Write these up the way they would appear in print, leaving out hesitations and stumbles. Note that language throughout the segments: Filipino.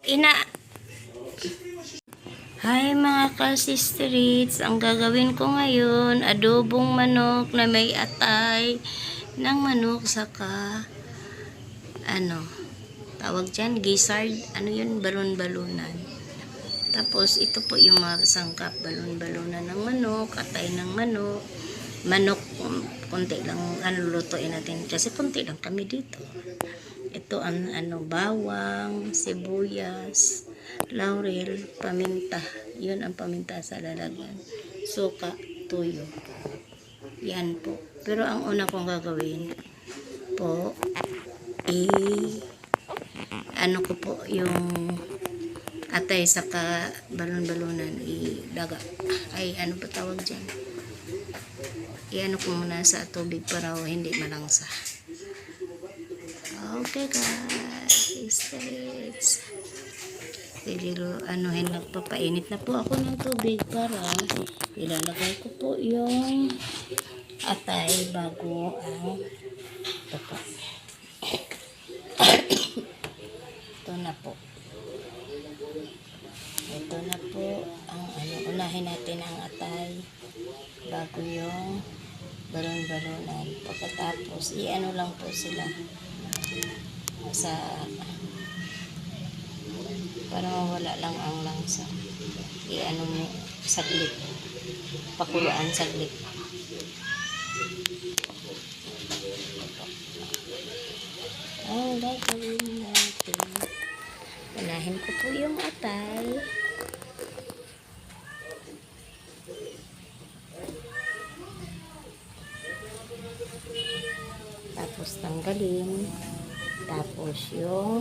Ina. Hi mga ka-sisterites, ang gagawin ko ngayon, adobong manok na may atay ng manok saka tawag dyan, gizzard, yun, balon-balunan. Tapos ito po yung mga sangkap, balon-balunan ng manok, atay ng manok, konti lang lutuin natin kasi konti lang kami dito. Ito ang bawang, sibuyas, laurel, paminta. Yun ang paminta sa lalagyan. Suka, tuyo. Yan po. Pero ang una kong gagawin po, ko po yung atay saka balon-balunan, ilaga. Ay, ano pa tawag dyan? Ko muna sa tubig para hindi malangsa. Okay guys, sisters. Nagpapainit na po ako ng tubig para ilalagay ko po yung atay bago ang tupa. Ito na po. Ito na po ang unahin natin ang atay bago yung balon-balunan. Pagkatapos, lang po sila sa para mawala lang ang langsa. Saglit. Pakuluan saglit. Ang gagawin natin, unahin ko po yung atay. Tapos tanggalin. Tapos yung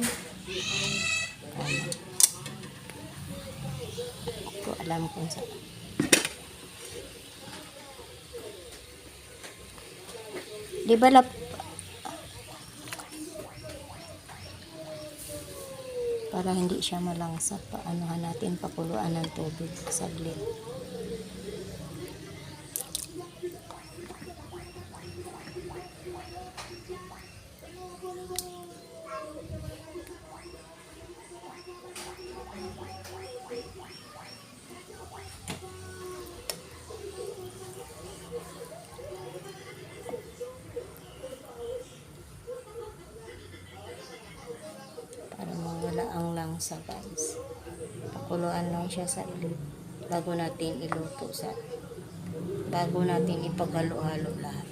ko alam kung sa di ba para hindi siya malangsa, paanohan natin, pakuluan ng tubig saglit. Ang langsa guys, pakuluan lang siya sa bago natin iluto bago natin ipaghalo-halo lahat.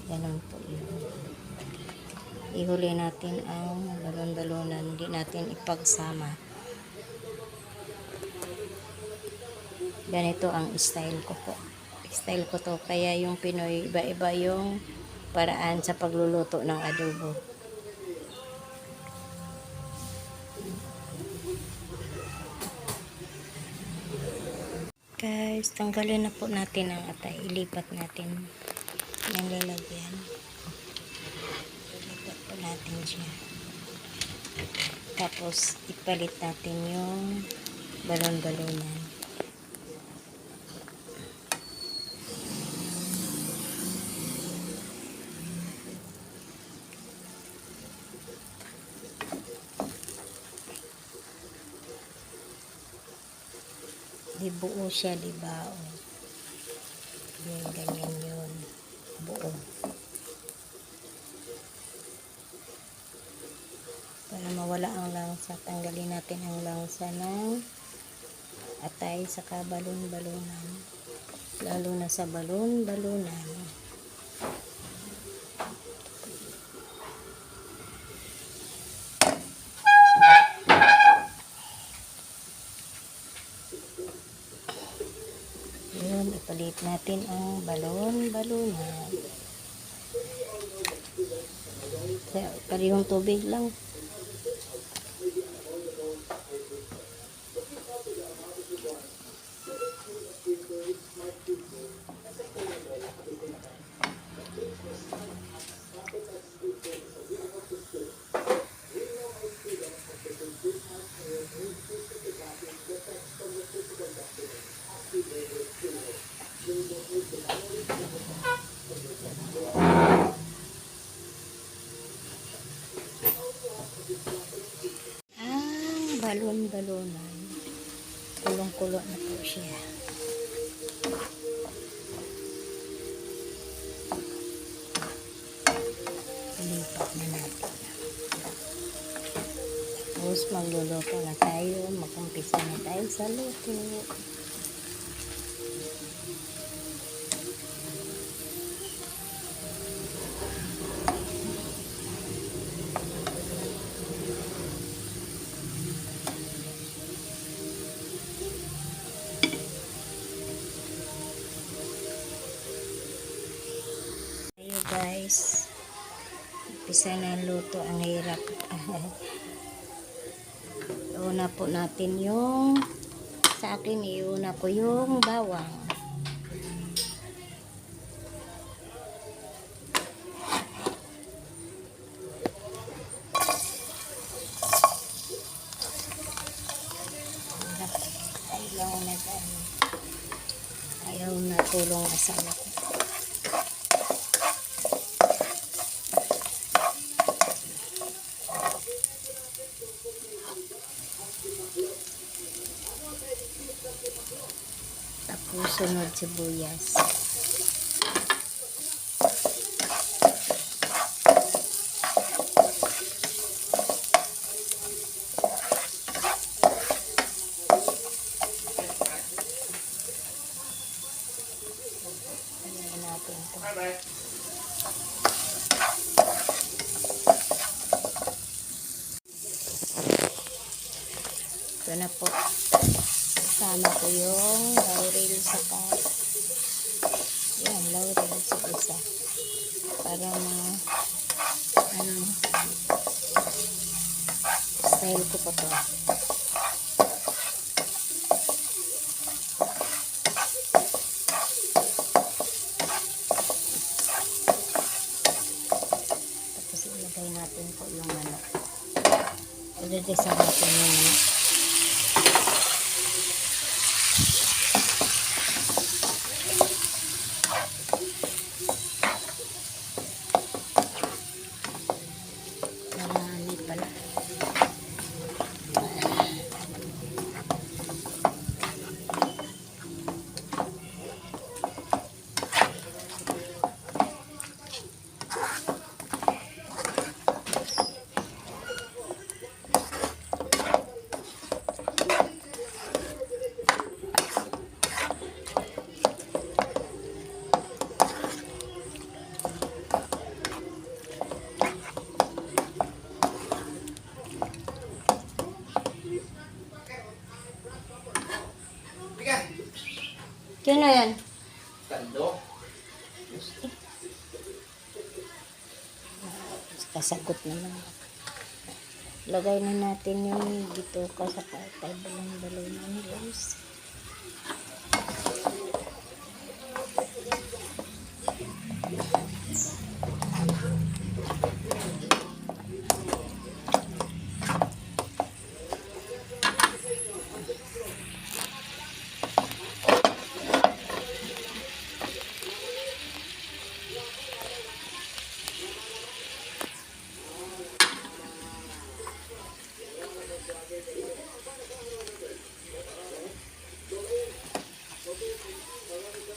Ganun po yun. Ihuli natin ang balon-balunan, hindi natin ipagsama. Ganito ang style ko po. Style ko to, kaya yung Pinoy iba-iba yung paraan sa pagluluto ng adobo. Guys, tanggalin na po natin ang atay. Ilipat natin yung lalagyan. Ilipat po natin siya. Tapos, ipalit natin yung balon-balunan. Di buo siya, di ba? Yung ganyan yun. Buo. Para mawala ang langsa, tanggalin natin ang langsa ng atay saka balon-balunan. Lalo na sa balon-balunan. Ipalit natin ang balon-balunan. Parehong tubig lang. balon-balonan. Kulong-kulo na po siya. Lipat na natin. Tapos magluluto na tayo. Mag-umpisa na tayo sa luto. Ayo guys. Umpisa na ang luto. Ang hirap. Iuna po natin yung sa akin iuna ko yung bawang. Ayaw na tulong asawa ko. Tapos sunod sibuyas. Ayan natin ito. Ito na po. Kasama ko yung laurel saka yan, laurel sa isa para style ko po to. Tapos ilagay natin po yung manok. Ilagay natin yung manok. Kino yan? Kando. Kasagot naman. Lagay na natin yung dito ka sa patay balon-balonan guys.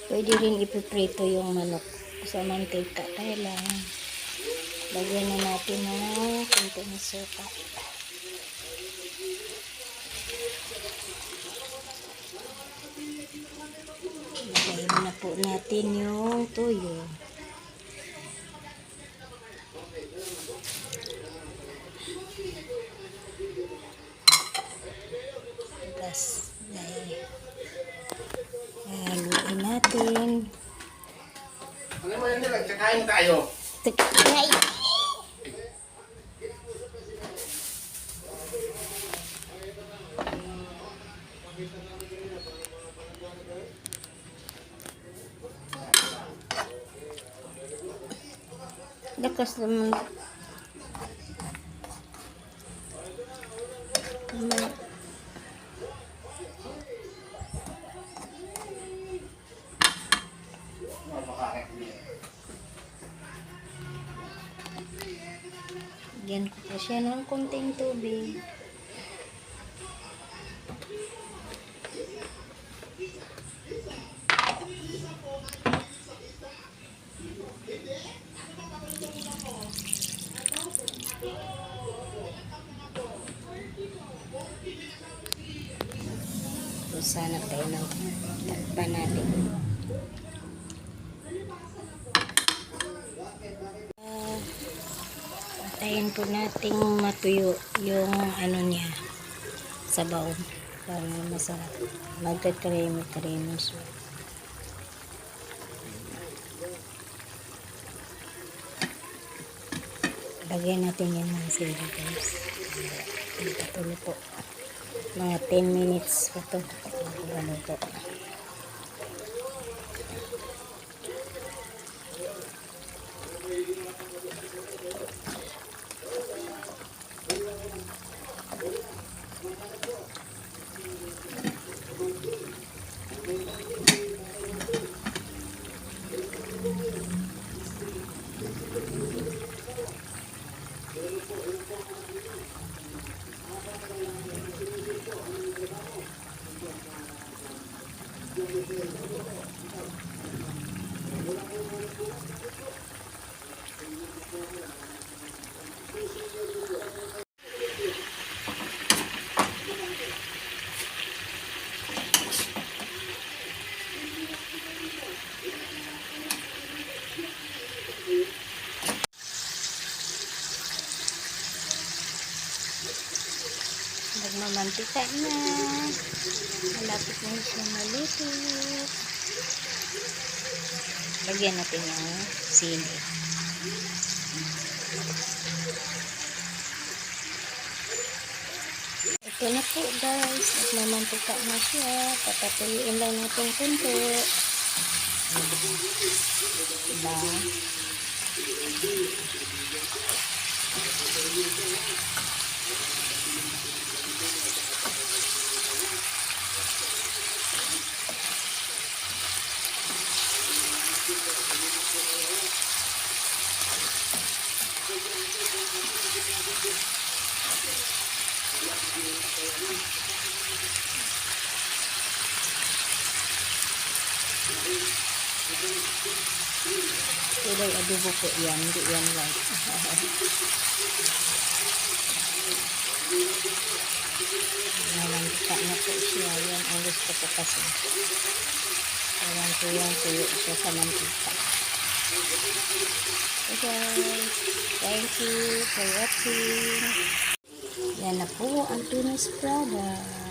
Pwede rin ipiprito yung manok sa mantika. Kaya lang, lagyan na natin ng konting suka. Lagyan na po natin yung tuyo. Tapos, haluin natin. Ano mo yan nila? Kakain tayo. Tikay! Lakas naman. Lagyan ko po siya ng konting tubig. sana tayo ng takpan natin. Antayin po nating matuyo yung ano niya, sabaw para masarap. Magka-creamy siya. Lagyan natin yung mga sili guys. Patuloy po. Mga 10 minutes po ito. Ano po. Nagmamantika na. Malapit na siya maluto. Lagyan natin yung sili. Ito na po guys. Nagmamantika na siya. Papatuloyin lang natin kunti. Diba? Kulay adobo po yan, hindi yan white. Nalantika na po siya. Yan ang gusto ko kasi. Ayan po yan, tuyo siya sa mantika. Okay, thank you for watching. Yan na po ang finished product.